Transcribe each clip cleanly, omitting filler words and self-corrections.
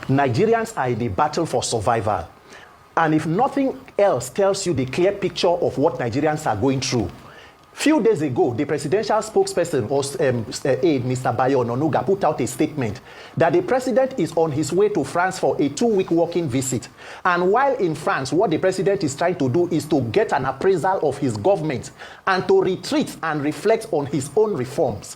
Nigerians are in a battle for survival. And if nothing else tells you the clear picture of what Nigerians are going through, few days ago, the presidential spokesperson or aide, Mr. Bayo Ononuga, put out a statement that the president is on his way to France for a 2-week working visit. And while in France, what the president is trying to do is to get an appraisal of his government and to retreat and reflect on his own reforms.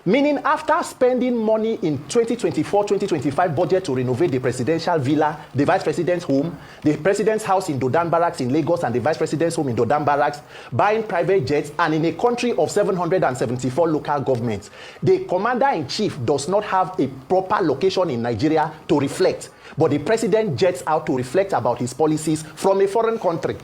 Meaning, after spending money in 2024-2025 budget to renovate the presidential villa, the vice president's home, the president's house in Dodan Barracks in Lagos, and the vice president's home in Dodan Barracks, buying private jets, and in a country of 774 local governments, the commander-in-chief does not have a proper location in Nigeria to reflect, but the president jets out to reflect about his policies from a foreign country.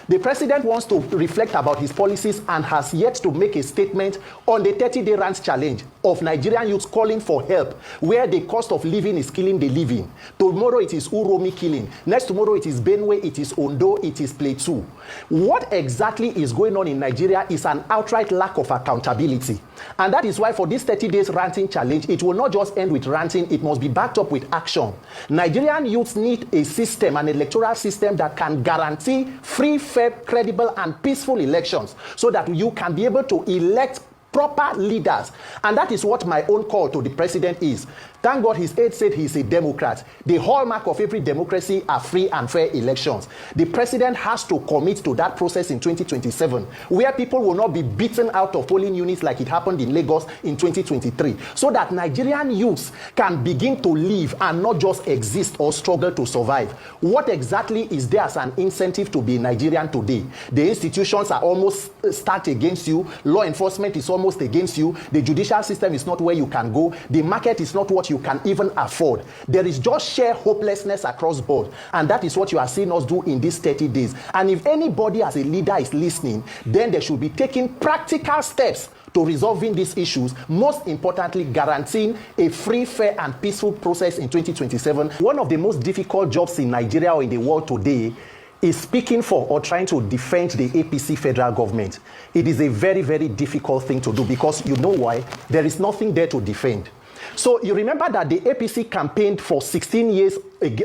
The president wants to reflect about his policies and has yet to make a statement on the 30-day rant challenge of Nigerian youths calling for help, where the cost of living is killing the living. Tomorrow it is Uromi killing. Next tomorrow it is Benue, it is Ondo, it is Plateau. What exactly is going on in Nigeria is an outright lack of accountability. And that is why for this 30 days ranting challenge, it will not just end with ranting, it must be backed up with action. Nigerian youths need a system, an electoral system that can guarantee free, fair, credible, and peaceful elections so that you can be able to elect proper leaders. And that is what my own call to the president is. Thank God his aide said he's a Democrat. The hallmark of every democracy are free and fair elections. The president has to commit to that process in 2027, where people will not be beaten out of polling units like it happened in Lagos in 2023, so that Nigerian youths can begin to live and not just exist or struggle to survive. What exactly is there as an incentive to be Nigerian today? The institutions are almost stacked against you. Law enforcement is almost against you. The judicial system is not where you can go. The market is not what you can even afford. There is just sheer hopelessness across board, and that is what you are seeing us do in these 30 days. And if anybody as a leader is listening, then they should be taking practical steps to resolving these issues, most importantly guaranteeing a free, fair, and peaceful process in 2027. One of the most difficult jobs in Nigeria or in the world today is speaking for or trying to defend the APC federal government. It is a very, very difficult thing to do, because you know why? There is nothing there to defend. So you remember that the APC campaigned for 16 years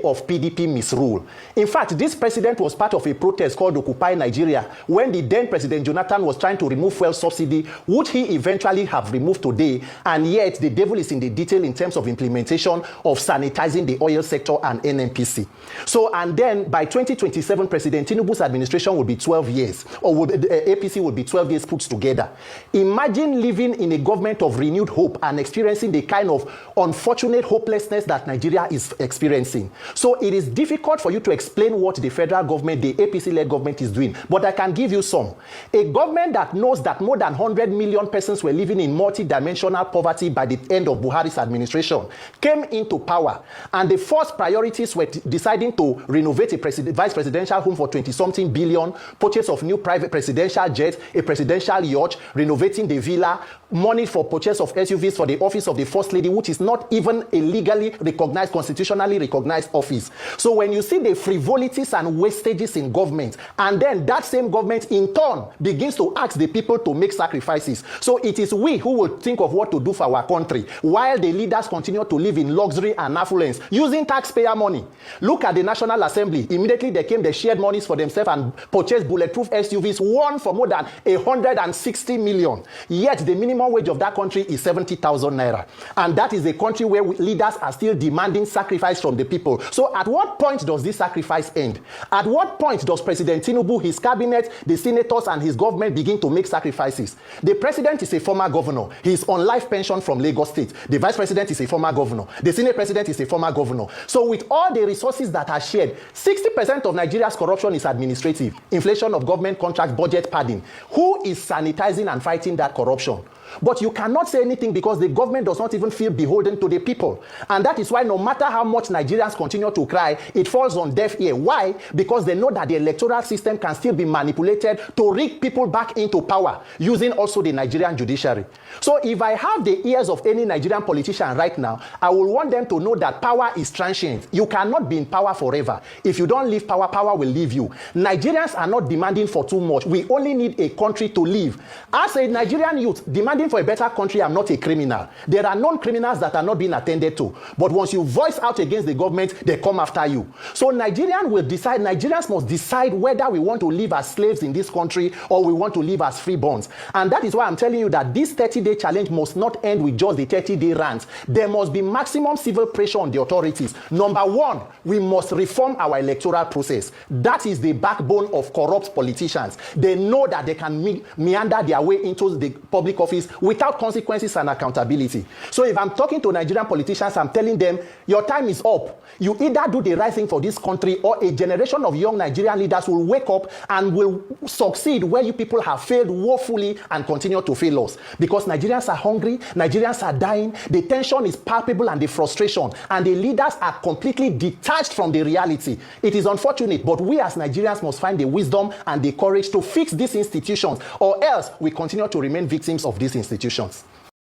of PDP misrule. In fact, this president was part of a protest called Occupy Nigeria when the then President Jonathan was trying to remove fuel subsidy, which he eventually have removed today, and yet the devil is in the detail in terms of implementation of sanitizing the oil sector and NNPC. So, and then by 2027, President Tinubu's administration will be 12 years, or APC will be 12 years put together. Imagine living in a government of renewed hope and experiencing the kind of unfortunate hopelessness that Nigeria is experiencing. So it is difficult for you to explain what the federal government, the APC-led government is doing, but I can give you some. A government that knows that more than 100 million persons were living in multi-dimensional poverty by the end of Buhari's administration came into power, and the first priorities were deciding to renovate a vice presidential home for 20-something billion, purchase of new private presidential jets, a presidential yacht, renovating the villa, money for purchase of SUVs for the office of the First Lady, which is not even a legally recognized, constitutionally recognized office. So when you see the frivolities and wastages in government, and then that same government in turn begins to ask the people to make sacrifices. So it is we who will think of what to do for our country, while the leaders continue to live in luxury and affluence using taxpayer money. Look at the National Assembly. Immediately they shared monies for themselves and purchased bulletproof SUVs, one for more than 160 million. Yet the minimum wage of that country is 70,000 naira. And that is a country where leaders are still demanding sacrifice from the people. So at what point does this sacrifice end? At what point does President Tinubu, his cabinet, the senators, and his government begin to make sacrifices? The president is a former governor. He is on life pension from Lagos State. The vice president is a former governor. The senate president is a former governor. So with all the resources that are shared, 60% of Nigeria's corruption is administrative. Inflation of government contracts, budget padding. Who is sanitizing and fighting that corruption? But you cannot say anything because the government does not even feel beholden to the people. And that is why no matter how much Nigerians continue to cry, it falls on deaf ear. Why? Because they know that the electoral system can still be manipulated to rig people back into power, using also the Nigerian judiciary. So if I have the ears of any Nigerian politician right now, I will want them to know that power is transient. You cannot be in power forever. If you don't leave power, power will leave you. Nigerians are not demanding for too much. We only need a country to live. As a Nigerian youth, demanding standing for a better country, I'm not a criminal. There are known criminals that are not being attended to. But once you voice out against the government, they come after you. So Nigerians must decide whether we want to live as slaves in this country or we want to live as freeborns. And that is why I'm telling you that this 30-day challenge must not end with just the 30-day rant. There must be maximum civil pressure on the authorities. Number one, we must reform our electoral process. That is the backbone of corrupt politicians. They know that they can meander their way into the public office without consequences and accountability. So if I'm talking to Nigerian politicians, I'm telling them, your time is up. You either do the right thing for this country, or a generation of young Nigerian leaders will wake up and will succeed where you people have failed woefully and continue to fail us. Because Nigerians are hungry, Nigerians are dying, the tension is palpable and the frustration, and the leaders are completely detached from the reality. It is unfortunate, but we as Nigerians must find the wisdom and the courage to fix these institutions, or else we continue to remain victims of these institutions.